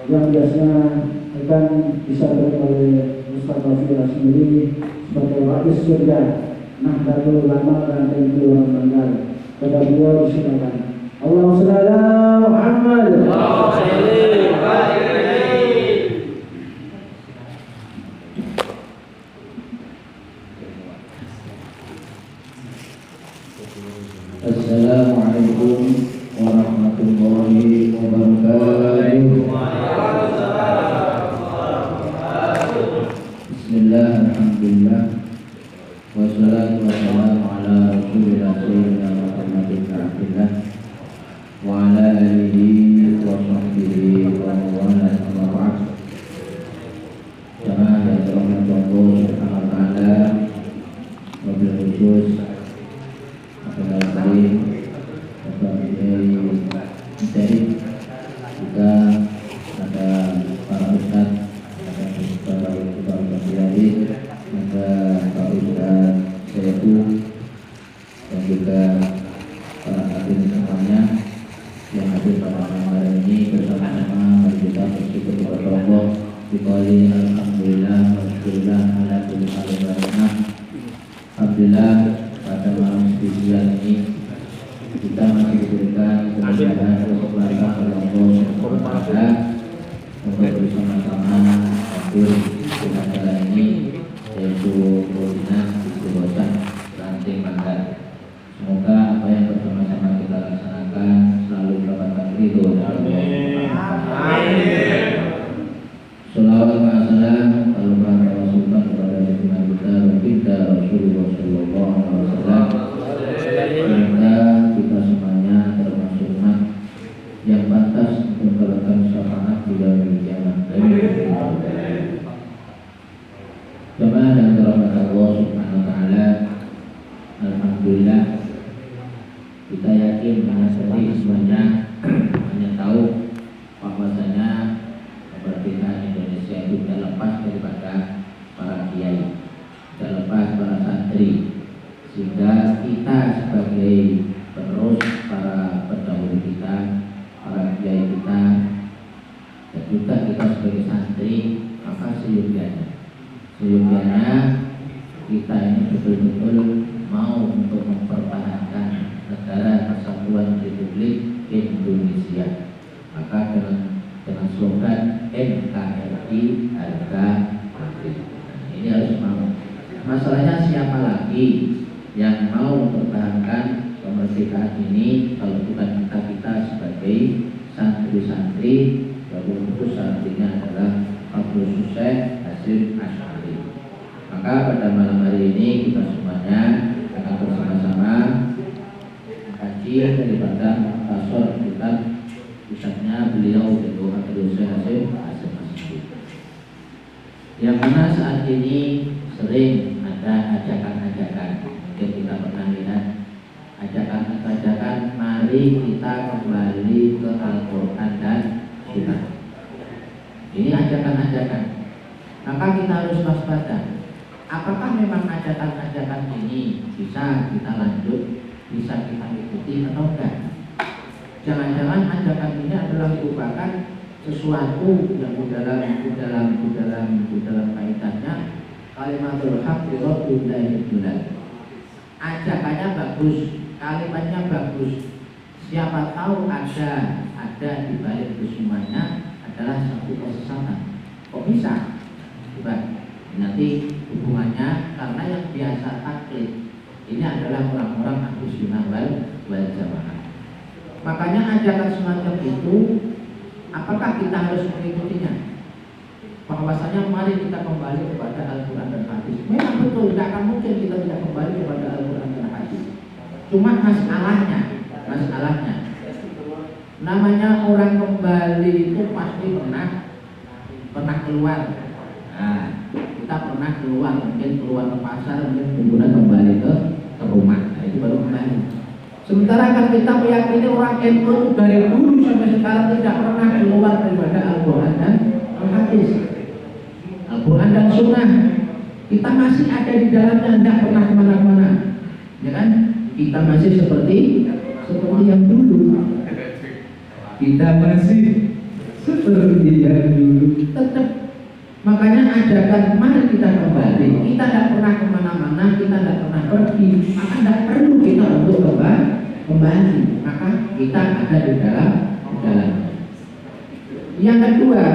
yang biasanya akan disampaikan oleh Ustaz Rafiq sendiri sebagai wakil surga Nahdlatul Ulama dan NU orang Banggar. Kepada beliau disilakan. Allahumma shalli ala Muhammad. Assalamualaikum warahmatullahi wabarakatuh. Bismillah, alhamdulillah, wassalatu wassalamu ala rasulillah sayyidina Muhammadin abdillah wa ala alihi wa sahbihi wa mawalah amma ba'd. Jamaah yang dirahmati Allah subhanahu wa ta'ala, wabil khusus Bapak Menteri, juga ada para ustaz, ada Bapak Kiai, ada Pak Ustaz Setu, dan juga para hadirin semuanya yang hadir pada malam hari ini. Bersama-sama mari kita bersyukur kepada Allah. Biqauli alhamdulillah wa syukurillah ala kulli halin wa ni'mah. Alhamdulillah, pada malam spesial ini kita masih diberikan kemudahan untuk keluarga oleh Allah Subhanahu wa Ta'ala untuk bersama-sama hadir di acara ini, yaitu Koordinasi Distribusi Ranting Banggar. Semoga apa yang bersama-sama kita laksanakan selalu mendapatkan ridho dari Allah. Amin. Shalawat wa salam kepada Rasulullah kepada kita Rasulullah Sallallahu Alaihi Wasallam. Semoga kita semuanya termasuk yang pantas untuk mendapatkan syafaat di yaumil qiyamah. Jemaah yang dirahmati Allah Subhanahu wa taala, alhamdulillah kita yakin menyadari semuanya hanya tahu bahwasanya kemerdekaan Indonesia itu tidak lepas daripada para kiai, tidak lepas para santri, sehingga kita sebagai penerus para pendahulu kita, para kiai kita, dan juga kita sebagai santri, maka seyogianya kita ini betul-betul mau untuk mempertahankan negara Kesatuan Republik Indonesia. Maka dengan slogan NKRI harga mati, ini harus mau. Masalahnya siapa lagi yang mau mempertahankan kemerdekaan ini kalau bukan kita sebagai santri-santri, walaupun itu santrinya adalah Abdul Syekh Hasyim Asy'ari. Maka pada malam hari ini kita semuanya akan bersama-sama mengkaji daripada pasor kita, pusatnya beliau yaitu Abdul Syekh Hasyim Asy'ari, yang mana saat ini sering ada ajakan-ajakan. Mungkin kita pernah lihat ajakan-ajakan, mari kita kembali ke Al-Quran dan Sunnah. Ini ajakan-ajakan. Maka kita harus waspada. Apakah memang ajakan-ajakan ini bisa kita lanjut, bisa kita ikuti atau enggak? Jangan-jangan ajakan ini adalah merupakan sesuatu yang di dalam kaitannya kalimatul haq bi rabbil alamin. Ajakannya bagus, kalimatnya bagus. Siapa tahu ada di balik semuanya adalah satu kesesatan. Kok bisa? Coba nanti hubungannya, karena yang biasa taklid ini adalah orang-orang Ahlus Sunnah wal Jamaah. Makanya ajakan semacam itu, apakah kita harus mengikutinya? Bahwasanya mari kita kembali kepada Al-Quran dan Hadis. Memang betul, tidak akan mungkin kita tidak kembali kepada Al-Quran dan Hadis. Cuma masalahnya namanya orang kembali itu pasti pernah keluar. Nah, kita pernah keluar, mungkin keluar ke pasar, mungkin kemudian kembali ke rumah. Nah, itu baru kembali. Sementara kan kita meyakini orang NU dari dulu sampai sekarang tidak pernah keluar daripada Al-Quran dan Hadis, Al-Quran dan Sunnah. Kita masih ada di dalamnya, tidak pernah kemana-mana, ya kan? Kita masih seperti yang dulu. Kita masih seperti yang dulu. Tetap. Makanya ajakan mari kita kembali. Kita tidak pernah kemana-mana, kita tidak pernah pergi, maka tidak perlu kita untuk kembali. Maka kita ada di dalam. Yang kedua,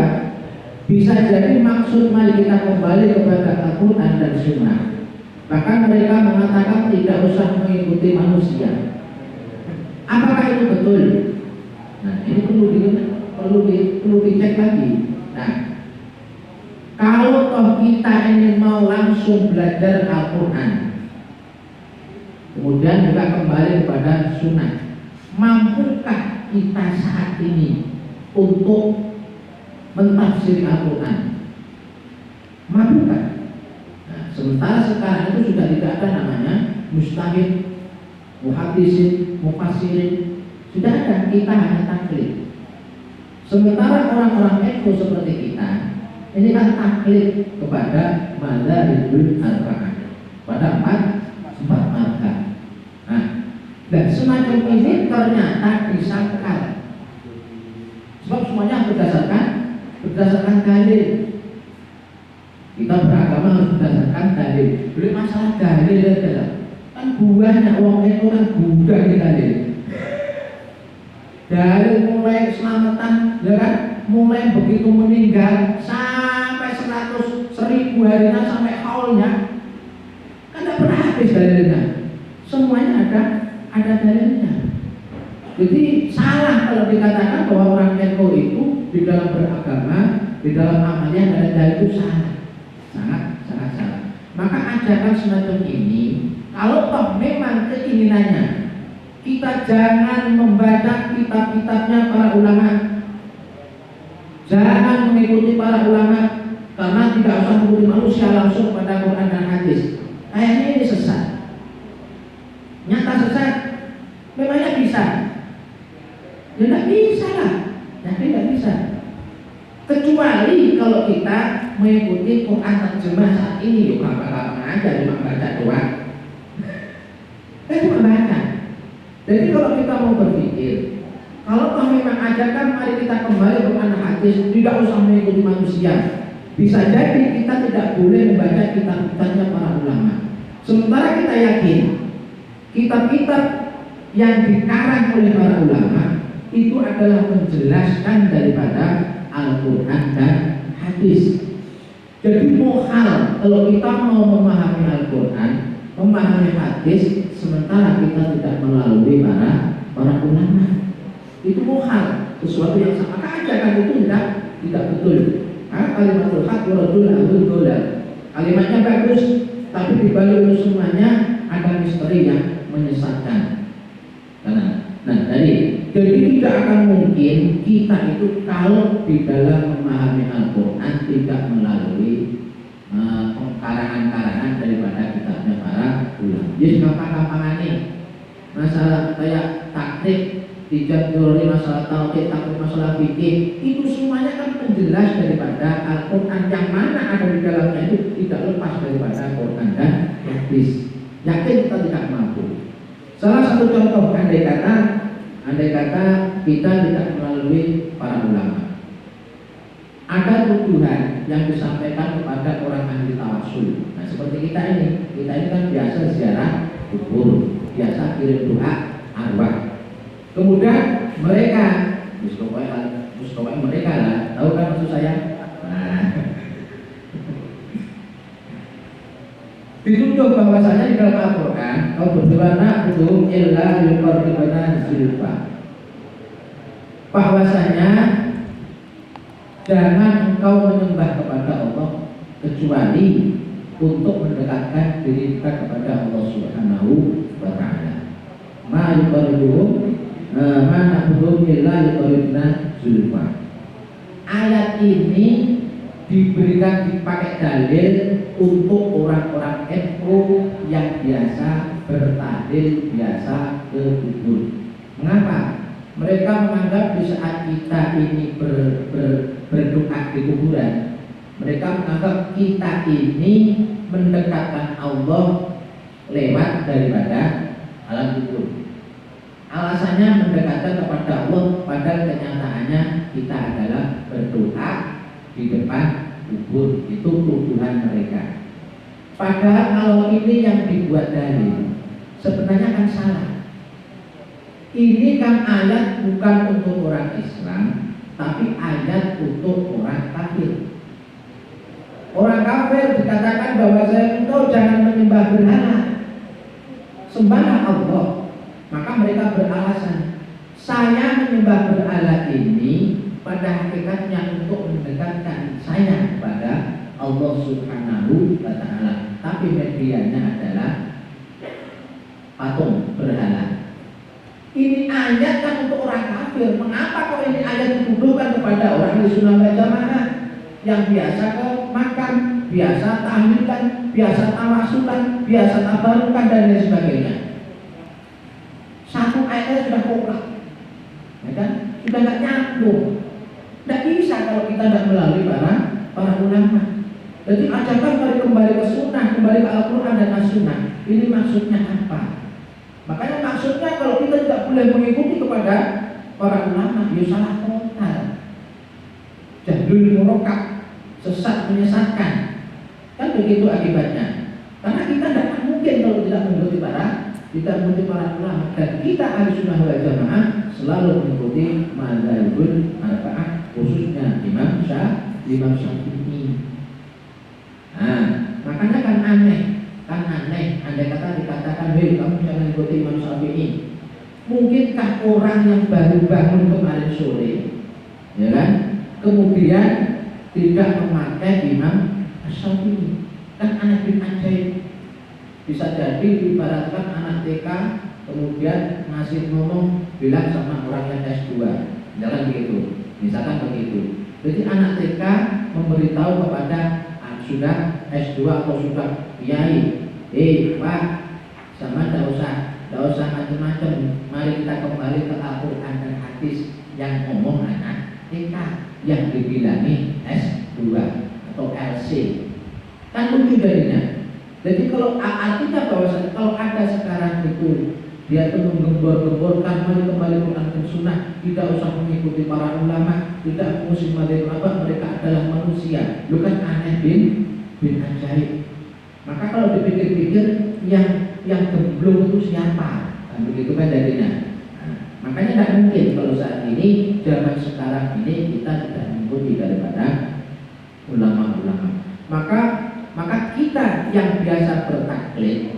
bisa jadi maksud mari kita kembali kepada Al-Quran dan Sunnah. Bahkan mereka mengatakan tidak usah mengikuti manusia. Apakah itu betul? Nah, ini perlu dicek lagi. Nah, kalau toh kita ini mau langsung belajar Al-Quran, kemudian juga kembali kepada Sunnah, mampukah kita saat ini untuk mentafsir Al-Quran? Mampukah? Nah, sementara sekarang itu sudah tidak ada namanya mustahid, muhaddisin, mufassirin, sudah ada, kita hanya taklid. Sementara orang-orang eko seperti kita ini kan taklid kepada madzhabul arba'ah, pada empat mazhab. Nah, dan semacam ini ternyata disangkal. Sebab semuanya berdasarkan dalil. Kita beragama harus berdasarkan dalil. Beli masalah dalil adalah kan banyak orang itu kan budak di dalil. Dalil mulai selamatan, ya kan? Mulai begitu meninggal sampai 100.000 harinya sampai haulnya, kan tidak pernah habis dalilnya. Semuanya ada dalilnya. Jadi salah kalau dikatakan bahwa orang NU itu di dalam beragama, di dalam amalnya ada dalil, itu salah, sangat salah. Maka ajakan semacam ini, kalau toh memang keinginannya kita jangan membaca kitab-kitabnya para ulama, jangan mengikuti para ulama, karena tidak usah mengikuti manusia langsung pada Quran dan hadis. Kayaknya ini sesat, nyata sesat. Memangnya bisa? Ya tidak bisa lah, tidak bisa. Kecuali kalau kita mengikuti Quran terjemah saat ini, yuk apa-apa aja cuma baca doang. Cuma baca. Jadi kalau kita mau berpikir, kalau memang ajakan mari kita kembali ke Quran hadis, tidak usah mengikuti manusia. Bisa jadi kita tidak boleh membaca kitab-kitabnya para ulama. Sementara kita yakin kitab-kitab yang dikarang oleh para ulama itu adalah menjelaskan daripada Al-Quran dan hadis. Jadi muhal kalau kita mau memahami Al-Quran, memahami hadis, sementara kita tidak melalui para ulama. Itu muhal, sesuatu yang sama. Maka ajakan itu tidak betul. Kalimatul haq waradul ahul dolar. Kalimatnya bagus, tapi di balik itu semuanya ada misteri yang menyesatkan. Nah, jadi tidak akan mungkin kita itu kalau di dalam memahami Al-Quran tidak melalui karangan-karangan daripada kitabnya para ulama. Jadi gampang-gampangan nih masalah kayak taktik, tidak teori, masalah tauhid, taktik, masalah fikih, itu semuanya kan penjelas daripada Al-Quran yang mana ada di dalamnya itu tidak lepas daripada Al-Quran dan hadis. Yakin kita tidak mampu. Salah satu contoh, andai kata kita tidak melalui para ulama, ada tuduhan yang disampaikan kepada orang ahli tawasul. Nah, seperti kita ini kan biasa ziarah kubur, biasa kirim doa arwah. Kemudian mereka, pokoknya mereka lah, tahu kan maksud saya? Nah, dituduh bahwasanya di dalam Al-Quran kau berdoa na'budu illa liqarribana zulfa, bahwasanya jangan engkau menyembah kepada Allah kecuali untuk mendekatkan diri kita kepada Allah Subhanahu wa ta'ala. Ma yuqarribuhum ma na'budu illa liqarribana zulfa. Ayat ini dipakai dalil untuk orang-orang NU yang biasa bertahlil, biasa ke kubur. Mengapa? Mereka menganggap di saat kita ini berdoa di kuburan, mereka menganggap kita ini mendekatkan Allah lewat daripada alam kubur. Alasannya mendekatkan kepada Allah, padahal kenyataannya kita adalah berdoa di depan kubur, itu tuduhan mereka. Padahal kalau ini yang dibuat dalil, sebenarnya kan salah. Ini kan ayat bukan untuk orang Islam, tapi ayat untuk orang kafir. Orang kafir dikatakan bahwa engkau jangan menyembah berhala, sembahlah Allah. Maka mereka beralasan, saya menyembah berhala ini pada hakikatnya untuk mendekatkan saya kepada Allah Subhanahu wa Ta'ala, tapi medianya adalah patung berhala. Ini ayat kan untuk orang kafir. Mengapa kok ini ayat dituduhkan kepada orang Sunnah wal Jamaah yang biasa ke makam, biasa tahlilan, biasa tawasulan, biasa tabarukan dan lain sebagainya? Satu ayat sudah koplak, ya kan? Sudah nggak nyambung. Tidak bisa kalau kita tidak melalui para ulama. Jadi ajakan kembali ke sunnah, kembali ke Al-Quran dan As-Sunnah. Ini maksudnya apa? Makanya maksudnya kalau kita tidak boleh mengikuti kepada para ulama, ya salah total. Jadul murokab, sesat menyesatkan. Kan begitu akibatnya. Karena kita tidak mungkin kalau tidak mengikuti para ulama. Dan kita Ahlussunnah wal Jamaah selalu mengikuti mazhabul arba'ah, khususnya Imam Syafi'i. Nah, makanya kan aneh. Andai kata dikatakan, hei kamu jangan ikuti Imam Syafi'i. Mungkinkah orang yang baru bangun kemarin sore, ya kan, kemudian tidak memakai Imam Syafi'i? Kan aneh bin ajaib. Bisa jadi ibaratkan anak TK kemudian ngasih ngomong bilang sama orang yang S2, jangan begitu. Misalkan begitu. Jadi anak TK memberitahu kepada sudah S2 atau sudah kiai, Pak, sama tidak usah macam-macam. Mari kita kembali ke Al-Quran dan hadis yang ngomong anak TK, yang dibilangi S2 atau LC. Kan lucu jadinya. Jadi kalau artinya bahwa kalau ada sekarang itu dia itu menggembor-gemborkan mari kembali Quran dan Sunnah, tidak usah mengikuti para ulama, tidak mengusik mereka adalah manusia. Lu kan aneh bin ajaib. Maka kalau dipikir-pikir yang gemblong itu siapa? Kan begitu kan jadinya. Nah, makanya tidak mungkin kalau saat ini zaman sekarang ini kita tidak mengikuti daripada ulama-ulama. Maka kita yang biasa bertaklid,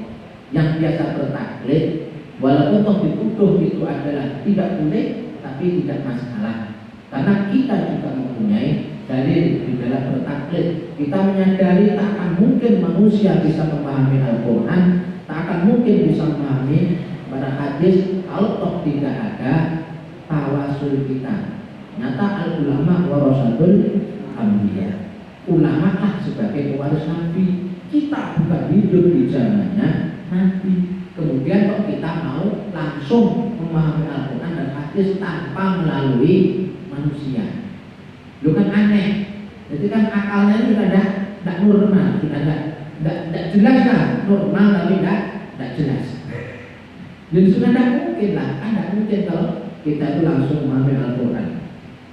walaupun toh dituduh itu adalah tidak boleh, tapi tidak masalah. Karena kita juga mempunyai dalil di dalam bertaklid. Kita menyadari tak akan mungkin manusia bisa memahami Al-Quran, tak akan mungkin bisa memahami pada hadis kalau toh tidak ada tawasul kita. Nyata al-ulama warasatul anbiya. Ulama lah sebagai pewaris Nabi. Kita bukan hidup di zamannya Nabi. Kemudian kok kita mau langsung memahami Al-Quran dan hadis tanpa melalui manusia. Lu kan aneh. Jadi kan akalnya ini sudah tidak normal, sudah tidak jelas lah. Normal tapi tidak jelas. Jadi sudah tidak mungkin lah. Tidak mungkin kalau kita itu langsung memahami Al-Quran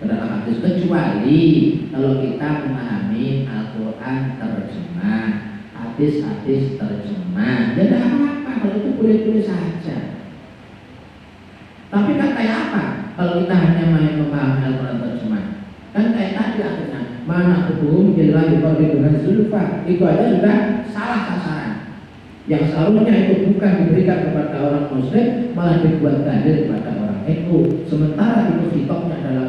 dalam hadis, kecuali kalau kita memahami Al-Quran terjemah, hadis-hadis terjemah. Ya tidak apa-apa, kalau itu boleh-boleh saja. Tapi kan kayak apa kalau kita hanya main memahami Al-Quran terjemah? Kan kayak tadi akhirnya mana hukum jelas dengan zulfa, itu aja sudah salah sasaran. Yang seharusnya itu bukan diberikan kepada orang muslim, malah dibuat dalil kepada orang NU. Sementara itu hitopnya adalah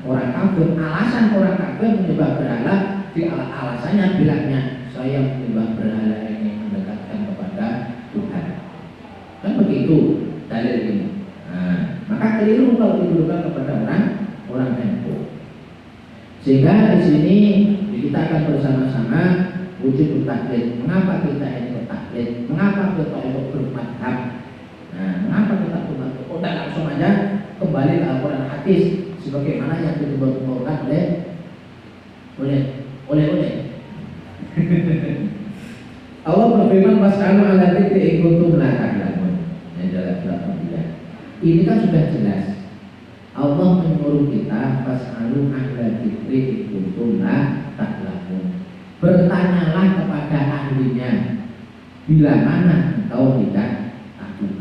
orang kafir. Alasan orang kafir menyembah berhala, di alasannya bilangnya saya menyembah berhala ini mendekatkan kepada Tuhan. Kan begitu dalil ini. Nah, maka keliru kalau dituduhkan kepada orang NU. Sehingga di sini kita akan bersama-sama wujud bertaklid. Mengapa kita ini bertaklid? Mengapa kita itu bermadhab? Nah, mengapa kita bermadhab? Udah langsung aja kembali ke Al-Quran hadis sebagaimana yang dibuat oleh Allah berfirman was'alu ala dzikri in kuntum la ta'lamun. Ini kan sudah jelas. Allah menyuruh kita was'alu ala dzikri bila mana engkau tidak takut.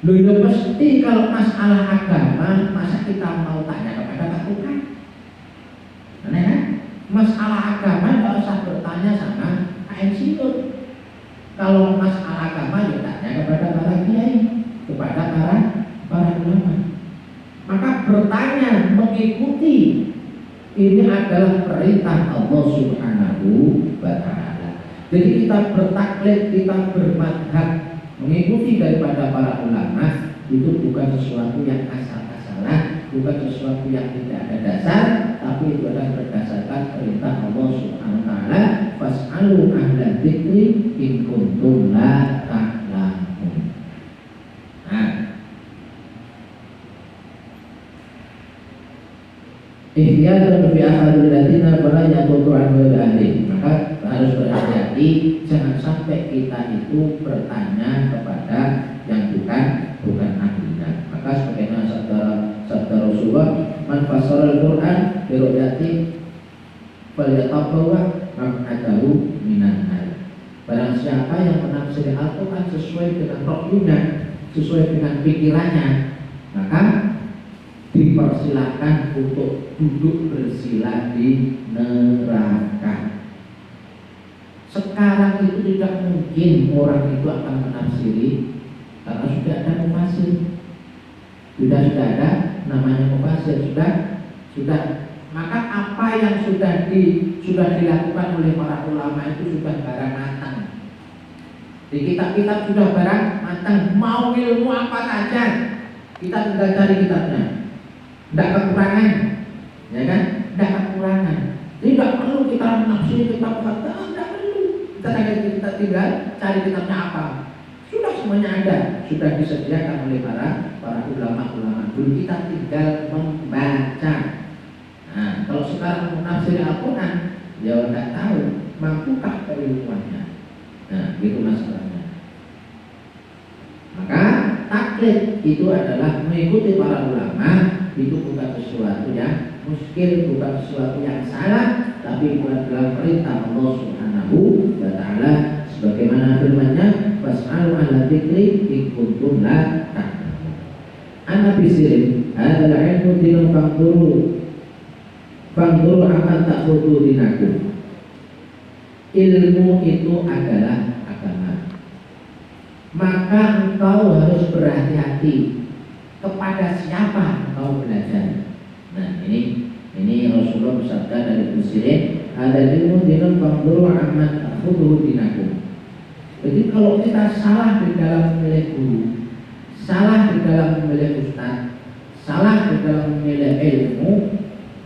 Loh ya pasti kalau masalah agama masa kita mau tanya kepada Pak Tuhan? Aneh kan? Masalah agama nggak usah bertanya sama insinyur. Kalau masalah agama ya tanya kepada para kiai, kepada para ulama. Maka bertanya mengikuti ini adalah perintah Allah Subhanahu wa Ta'ala. Jadi kita bertaklid, kita bermadhab mengikuti daripada para ulama itu bukan sesuatu yang asal-asalan, bukan sesuatu yang tidak ada dasar, tapi itu adalah berdasarkan perintah Allah Subhanahu wa Ta'ala. Fas'alu ahla dzikri in kuntum la ta'lamun. Nah, ihtiyatan fi ahadil ladina fala yaqutu an ahli. Maka harus berhati-hati, jangan sampai kita itu bertanya kepada yang bukan ahlinya. Maka sebagaimana sabda Rasulullah, man fasara al-Qur'an bi ru'yati falyatabawwa maq'adahu minan nar. Barang siapa yang menafsir Al-Qur'an sesuai dengan rohnya, sesuai dengan pikirannya, maka dipersilahkan untuk duduk bersila di neraka. Sekarang itu tidak mungkin orang itu akan menafsiri karena sudah ada mufasir, sudah ada namanya mufasir, sudah. Maka apa yang sudah dilakukan oleh para ulama itu sudah barang matang. Di kitab-kitab sudah barang matang. Mau ilmu apa saja kita tinggal cari kitabnya. Tidak kekurangan, ya kan? Tidak kekurangan. Tidak perlu kita menafsiri kitab kata, tidak perlu. Kita tinggal cari kitabnya apa. Sudah semuanya ada, sudah disediakan oleh para ulama-ulama dulu. Kita tinggal membaca. Nah, kalau sekarang menafsiri Al-Quran, ya tidak tahu mampukah keilmuannya. Nah, itu masalahnya. Maka taklid itu adalah mengikuti para ulama. Itu bukan sesuatu yang muskil, bukan sesuatu yang salah, tapi bukan dalam perintah Allah Subhanahu wa Ta'ala sebagaimana firman-Nya, fas'alu ahla dzikri in kuntum la ta'lamun. Ana bisirin adalah ilmu dinun fangduru akan ta'khudhu dinakum. Ilmu itu adalah agama. Maka engkau harus berhati-hati kepada siapa engkau belajar. Nah, ini Rasulullah bersabda dari Busirin, ada ilmu dinun fangduru aman ta'khudhu dinakum. Jadi kalau kita salah di dalam memilih guru, salah di dalam memilih ustaz, salah di dalam memilih ilmu,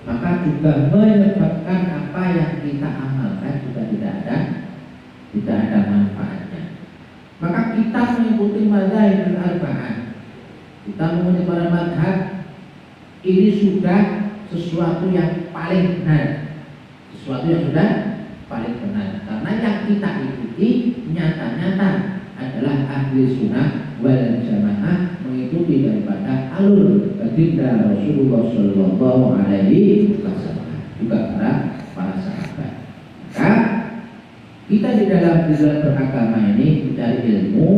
maka juga menyebabkan apa yang kita amalkan juga tidak ada manfaatnya. Maka kita mengikuti mazhab al-arba'ah, kita mengikuti para mazhab, ini sudah sesuatu yang paling benar, sesuatu yang sudah paling benar. Karena yang kita ikuti nyata-nyata adalah ahli sunnah wal jamaah, mengikuti daripada alur baginda Rasulullah Shallallahu Alaihi Wasallam, juga para sahabat. Maka kita di dalam beragama ini mencari ilmu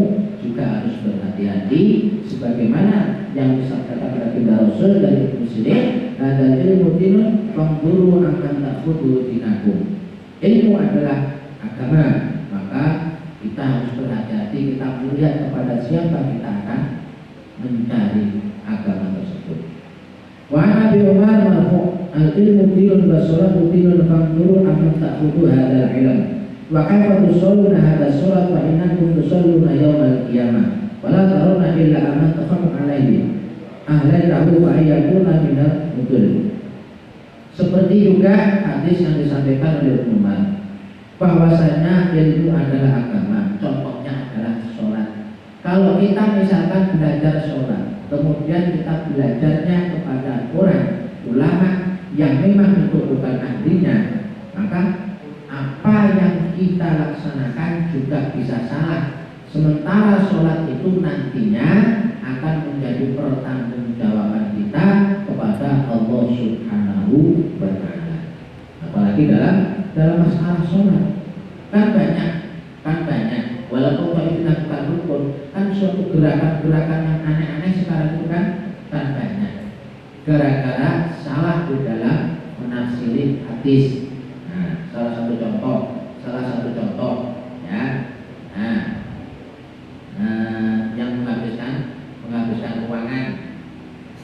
juga harus berhati-hati, sebagaimana yang disabdakan baginda Rasul dari Muslim, ada ilmu dinun fangduru akan ta'khudhu dinakum. Ilmu adalah agama, maka kita harus berhati-hati, kita melihat kepada siapa kita akan mencari agama tersebut. Wa Nabi Umar marfu al-ilmu dinun wa salatu dinun fangduru akan ta'khudhu hadzal ilm. Wa kaifa tusalluna hadha salat wa innakum tusalluna yaumal qiyamah wa la tarawna illa aman tafaqu alaihi ahlaihi wa ayyakuna minal mudul. Seperti juga hadis yang disampaikan oleh Umar, bahwasanya ilmu adalah agama, contohnya adalah sholat. Kalau kita misalkan belajar sholat, kemudian kita belajarnya kepada orang ulama yang memang itu bukan ahlinya, maka apa yang kita laksanakan juga bisa salah. Sementara sholat itu nantinya akan menjadi pertanggungjawaban kita kepada Allah Subhanahu wa Ta'ala. Apalagi dalam masalah sholat kan banyak suatu gerakan-gerakan yang aneh-aneh sekarang itu kan banyak. Gara-gara salah di dalam menafsiri hadis. Nah, salah satu contoh, ya. Yang menghabiskan uangan.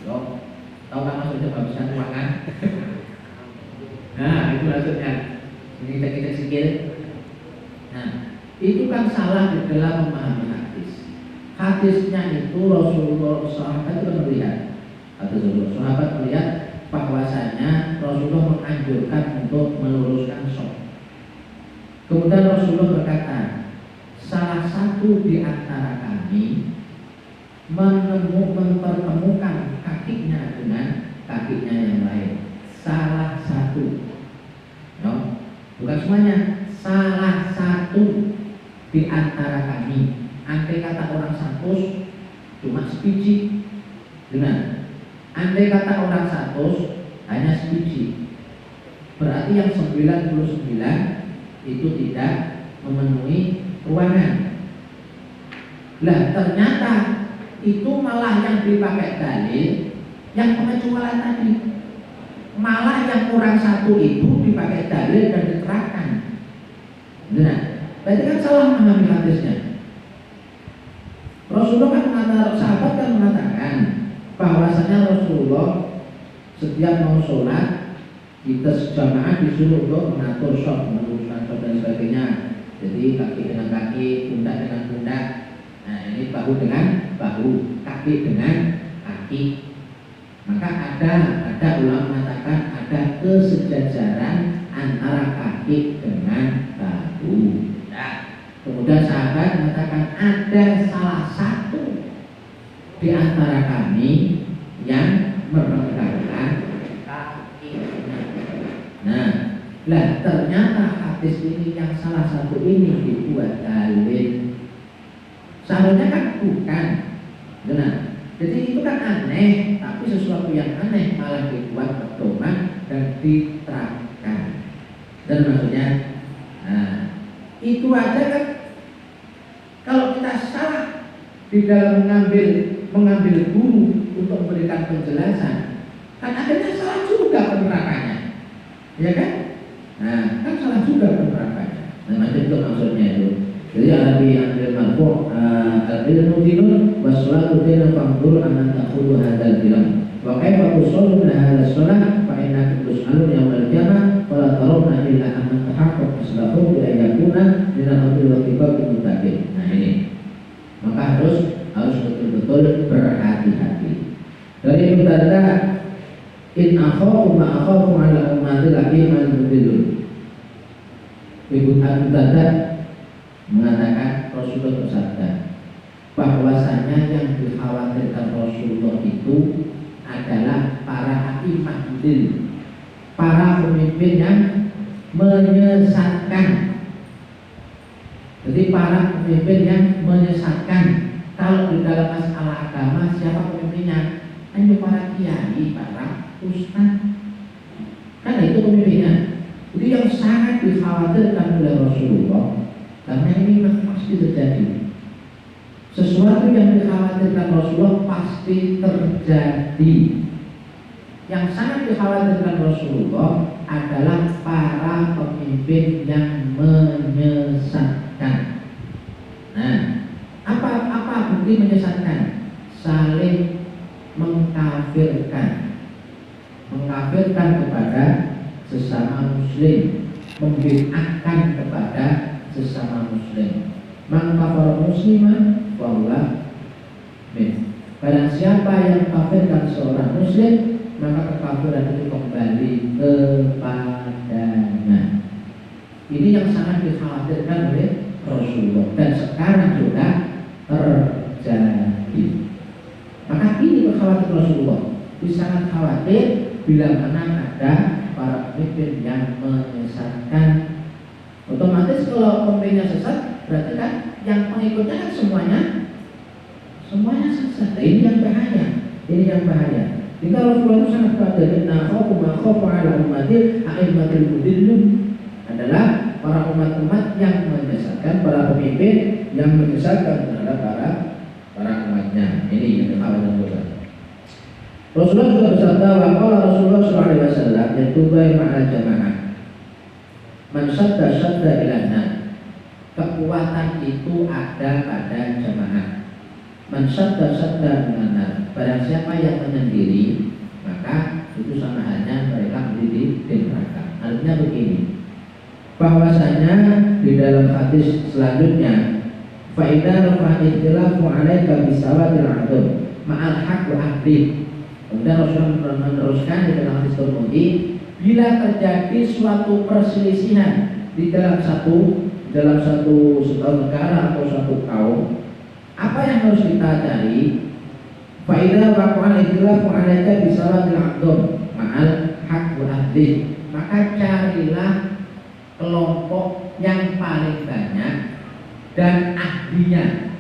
Tahu kan maksudnya menghabiskan uangan? Nah, itu maksudnya. Ini kita sikil. Nah, itu kan salah di dalam memahami hadis. Hadisnya itu Rasulullah sahabat itu melihat. Sahabat melihat bahwasanya Rasulullah menganjurkan untuk meluruskan sholat. Kemudian Rasulullah berkata, salah satu di antara kami mempertemukan kakinya dengan kakinya yang lain. Salah satu, no? Bukan semuanya. Salah satu di antara kami. Andai kata orang 100 cuma sebiji, benar. Andai kata orang 100 hanya sebiji, berarti yang 99 itu tidak memenuhi ruangan. Lah ternyata itu malah yang dipakai dalil yang pengecualian tadi. Malah yang orang 1 itu dipakai dalil dan diterangkan. Nah, berarti kan salah memahami hadisnya. Rasulullah kan mengatakan, sahabat kan mengatakan bahwasanya Rasulullah setiap mau sholat kita sejamaah disuruh untuk mengatur sholat, meluruskan sholat dan sebagainya. Jadi kaki dengan kaki, pundak dengan pundak. Nah, ini bahu dengan bahu, kaki dengan kaki. Maka ada ulama mengatakan ada kesejajaran antara kaki dengan bahu. Nah, kemudian sahabat mengatakan ada salah satu di antara kami yang meregangkan kakinya. Nah, ternyata hadis ini yang salah satu ini dibuat dalil. Seharusnya kan bukan. Benar. Jadi itu kan aneh, tapi sesuatu yang aneh malah dibuat pedoman dan diterangkan. Dan maksudnya, nah, itu aja kan. Kalau kita salah di dalam mengambil guru untuk memberikan penjelasan, kan akhirnya salah juga penerapannya, ya kan? Nah, kan salah juga penerapannya. Nah, macam itu maksudnya itu. Jadi Arabi yang marfu' al-ilmu dinun was-salatu dinun fa'dur an ta'khudhu hadzal ilm. Wa kaifa tusallu min hadzal salat fa innakum tus'alun yaumil qiyamah wa la tarawna illa an tahaqqaq islahu bi ayyakuna min al-amri wa tibabil muttaqin. Nah ini. Maka harus betul-betul berhati-hati. Dari Ibnu Darda, in akhafu ma akhafu 'ala ummati laqiman mudillun. Ibnu Darda mengatakan Rasulullah bersabda bahwasanya yang dikhawatirkan Rasulullah itu adalah para imam din, para pemimpin yang menyesatkan. Jadi para pemimpin yang menyesatkan. Kalau di dalam masalah agama siapa pemimpinnya? Hanya para kiai, para ustaz. Kan itu pemimpinnya. Jadi yang sangat dikhawatirkan oleh Rasulullah, karena ini pasti terjadi. Sesuatu yang dikhawatirkan Rasulullah pasti terjadi. Yang sangat dikhawatirkan Rasulullah adalah para pemimpin yang menyesatkan. Nah, apa bukti menyesatkan? Saling mengkafirkan kepada sesama muslim, membid'ahkan kepada sesama muslim. Man kafara musliman wa huwa min. Barang siapa yang kafirkan seorang muslim, maka kekafiran itu kembali kepadanya. Ini yang sangat dikhawatirkan oleh Rasulullah dan sekarang juga terjadi. Maka ini kekhawatiran Rasulullah. Dia sangat khawatir bila mana ada para pemimpin yang menyesatkan. Otomatis kalau pemimpinnya sesat, berarti kan yang pengikutnya kan semuanya sesat. Ini yang bahaya. Jika Rasulullah itu sangat khawatir, inna khawfu ma khawfu ala ummati a'immatul mudillun, adalah para umat-umat yang menyesatkan, para pemimpin yang menyesatkan adalah para para umatnya. Ini yang pertama dan kedua. Rasulullah juga bersabda, wa qala Rasulullah sallallahu alaihi wasallam, yatubai ma'al jamaah. Man sadda ilana. Kekuatan itu ada pada jamaah. Man sadda ilana. Barang siapa yang menyendiri, maka itu sama halnya mereka menjadi di neraka. Artinya begini, bahwasanya di dalam hadis selanjutnya, fa idza rafa'a ikhtilafu 'alaika bisawatil 'adl ma'al haqq wa ahli. Kemudian Rasulullah meneruskan di dalam hadis Tirmidzi, bila terjadi suatu perselisihan di dalam satu negara atau satu kaum, apa yang harus kita cari? Fa idza waqa'a ikhtilafu 'alaika bisawatil 'adl ma'al haqq wa ahli. Maka carilah kelompok yang paling banyak dan ahlinya.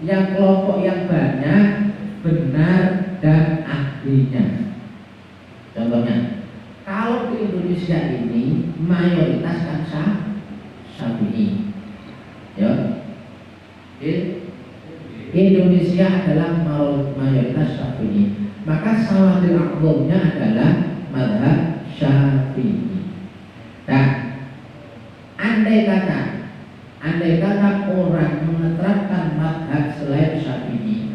Yang kelompok yang banyak benar dan ahlinya. Contohnya, kalau di Indonesia ini mayoritas kan Syafi'i, ya. Indonesia adalah mayoritas Syafi'i, maka sawadil aqdhamnya adalah mazhab Syafi'i. Nah, andai kata orang menerapkan mazhab selain Syafi'i,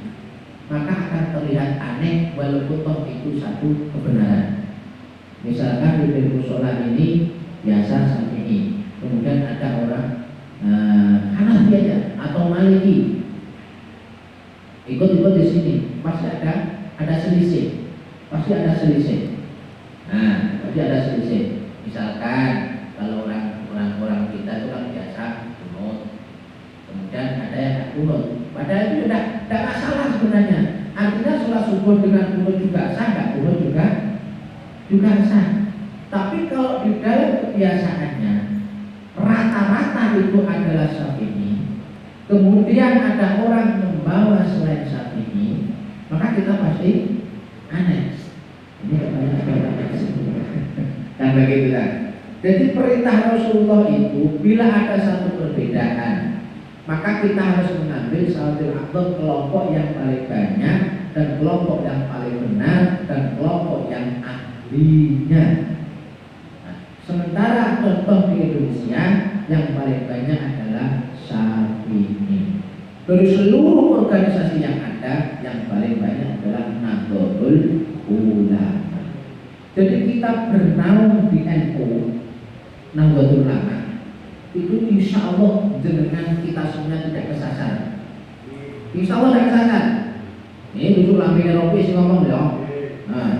maka akan terlihat aneh walaupun toh itu satu kebenaran. Misalkan di musola ini biasa Syafi'i, kemudian ada orang Hanafi aja atau Maliki ikut-ikut di sini, pasti ada selisih, pasti ada selisih. Misalkan kalau orang kita itu kan biasa kunut, kemudian ada yang kunut, padahal itu tidak masalah sebenarnya. Artinya sholat subuh dengan kunut juga sah, tidak kunut juga sah. Tapi kalau di dalam kebiasaannya rata-rata itu adalah Syafi'i, kemudian ada orang membawa selain Syafi'i, maka kita pasti aneh. Ini kan begitu kan. Jadi perintah Rasulullah itu bila ada satu perbedaan, maka kita harus mengambil sawatil aqdam, kelompok yang paling banyak dan kelompok yang paling benar dan kelompok yang ahlinya. Nah, sementara contoh di Indonesia yang paling banyak adalah Syafi'i. Dari seluruh organisasi yang ada, yang paling banyak adalah Nahdlatul Ulama. Jadi kita bernaung di NU Nahdlatul Ulama itu insya Allah dengan kita semua tidak kesasar. Insya Allah tidak kesasar. Ini dulu Lamine Rofi sih ngomong ya. Nah,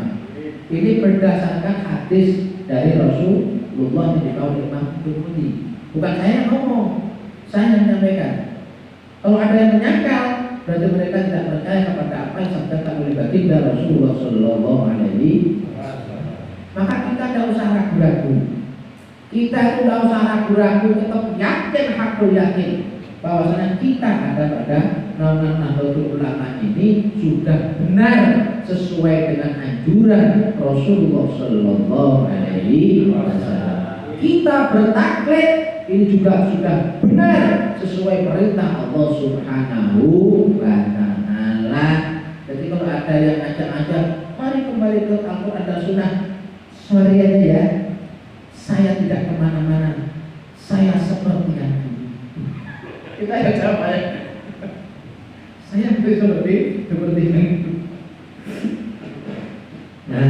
ini berdasarkan hadis dari Rasulullah yang dibawa Imam Tirmidzi. Bukan saya yang ngomong, saya yang menyampaikan. Kalau ada yang menyangkal, berarti mereka tidak percaya kepada apa yang disampaikan oleh baginda Rasulullah Sallallahu Alaihi Wasallam. Maka kita tidak usah ragu-ragu. Kita itu tidak usah ragu-ragu, tetap yakin, hakul yakin bahwasanya kita ada pada naungan Nahdlatul Ulama ini sudah benar sesuai dengan anjuran Rasulullah Sallallahu Alaihi Wasallam. Kita bertaklid ini juga sudah benar sesuai perintah Allah Subhanahu wa Ta'ala. Jadi kalau ada yang ngajak-ngajak, mari kembali ke Al-Quran dan Sunnah, sorry aja ya, saya tidak kemana-mana, saya seperti yang dulu. Kita yang jawab ya, saya seperti yang itu. Nah,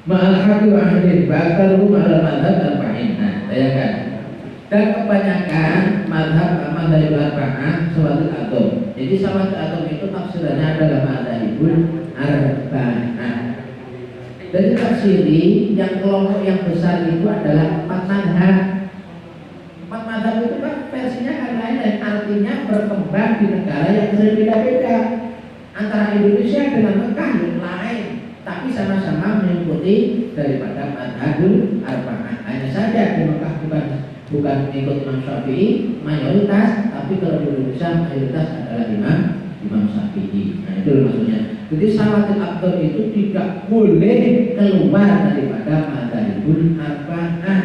ma'al haqi wa ahli ba'taru ma'al madhab al-fa'in. Nah, bayangkan. Dan kebanyakan madhab arba'ah sawatul atom. Jadi sawatul atom itu tafsirannya adalah madhabul arba'ah. Dari tafsiri yang kelompok yang besar itu adalah 4 madhab. 4 madhab itu kan versinya kan lain dan artinya berkembang di negara yang berbeda-beda. Antara Indonesia dengan Mekah yang lain, tapi sama-sama mengikuti daripada madhabul arba'ah. Hanya saja di Mekah bukan mengikut Imam Syafi'i mayoritas, tapi kalau di Indonesia mayoritas adalah Imam Syafi'i. Nah itu maksudnya. Jadi sawatul aqdam itu tidak boleh keluar daripada madhabul arba'ah.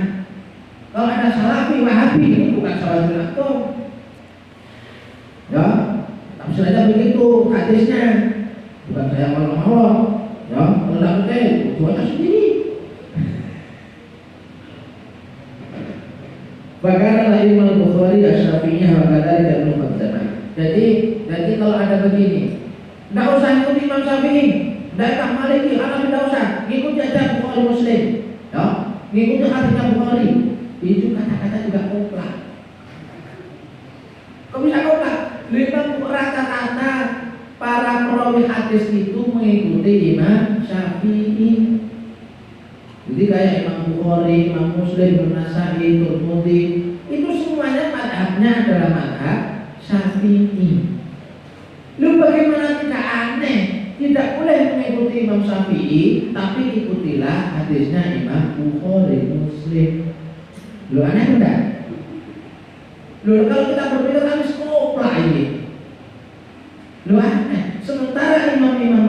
Kalau ada Salafi, Wahabi, ini bukan sawatul aqdam. Ya, tapi sudah begitu itu hadisnya, bukan saya ngomong-ngomong. Ya, kalau tidak percaya, tuanya sendiri. Bagaimana Imam Bukhari Asy-Syafi'iyah wakadari dan Muhammad. Jadi kalau ada begini, tidak usah ikuti Imam Syafi'i, tidak Maliki, tidak usah ikuti aja Bukhari Muslim. Ya, ikuti hadisnya Bukhari. Itu kata-kata juga koplah. Kok bisa koplah? Rata-rata para perawi hadis itu mengikuti Imam Syafi'i. Jadi kayak Imam Bukhari, Imam Muslim, Imam Nasa'i, Tirmidzi, itu semuanya madhabnya adalah madhab Syafi'i. Lu bagaimana tidak aneh? Tidak boleh mengikuti Imam Syafi'i, tapi ikutilah hadisnya Imam Bukhari, Muslim. Lu aneh enggak? Lu kalau kita berbeda kan skoplah ini. Lu aneh. Sementara imam-imam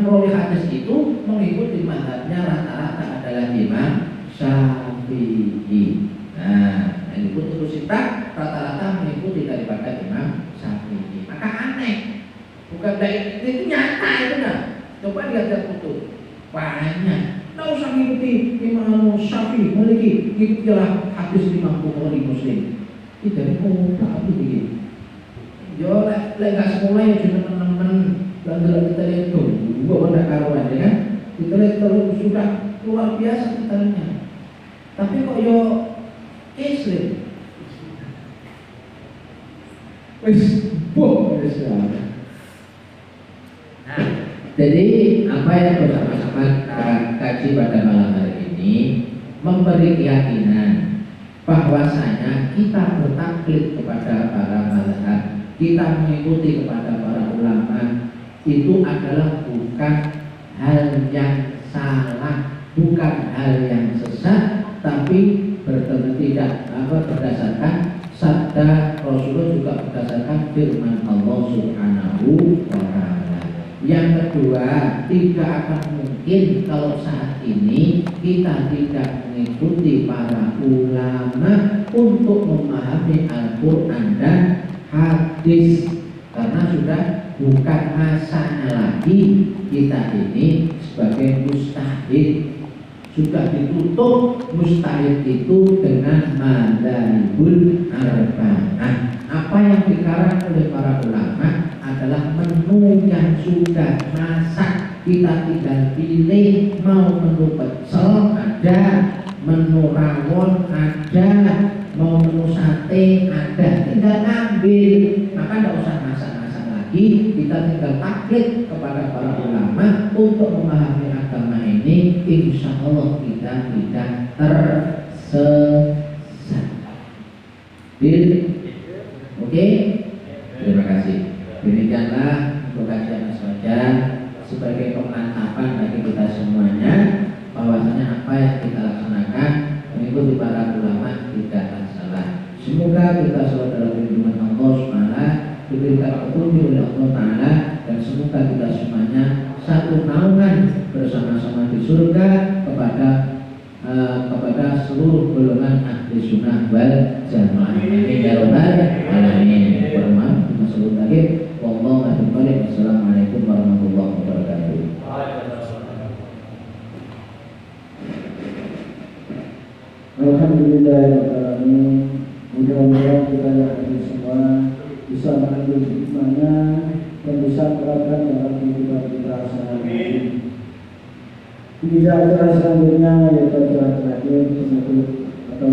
perawi hadis itu mengikuti madhabnya rata-rata adalah Imam Syafi'i. Nah, ini pun kita rata-rata mengikuti daripada Imam Syafi'i. Maka aneh. Bukan dari itu nyata itu nah. Coba lihat foto. Banyak. Tidak usah mengikuti Imam Syafi'i, Maliki, ikutilah hadis Imam Bukhari, Muslim. Ini dari apa begini? Yo, nggak semuanya cuma teman-teman dan kita lihat tuh, gua pada karuan ya kan? Kita lihat terus sudah luar biasa kitanya. Tapi kok yo Islam, jadi apa yang bersama-sama kaji pada malam hari ini memberi keyakinan bahwasanya kita bertaklid kepada para mazhab, kita mengikuti kepada para ulama itu adalah bukan hal yang salah, bukan hal yang sesat, tapi berdasarkan sabda Rasulullah, juga berdasarkan firman Allah Subhanahu wa Ta'ala. Yang kedua, tidak akan mungkin kalau saat ini kita tidak mengikuti para ulama untuk memahami Al-Quran dan hadis, karena sudah bukan masanya lagi kita ini sebagai mustahid. Sudah ditutup mustahid itu dengan madzhabul arba'ah. Apa yang dikarang oleh para ulama adalah menu yang sudah masak, kita tinggal pilih. Mau menu pecel ada, menu rawon ada, mau menu sate ada, tinggal ngambil. Maka tidak usah masak-masak lagi, kita tinggal taklid kepada para ulama untuk memahami agama ini. Insya Allah kita tidak tersesat. Oke? Terima kasih. Demikianlah untuk kajian saja sebagai pemantapan bagi kita semuanya, bahwasanya apa yang kita laksanakan mengikuti para ulama tidaklah salah. Semoga kita selalu dalam lindungan Allah Subhanahu, diberikan petunjuk oleh Allah Ta'ala, dan semoga kita semuanya satu naungan bersama-sama di surga kepada seluruh golongan ahli sunnah wal jamaah. Amin ya rabbal alamin. Bermaaf masalah lagi. Wallahu a'lam. Wassalamualaikum warahmatullahi wabarakatuh. Alhamdulillahirrahmanirrahim. Mudah-mudahan kita yang semua bisa mengambil hikmahnya dan bisa menerapkan dalam kehidupan kita sehari-hari. Di acara selanjutnya yaitu acara terakhir penutup atau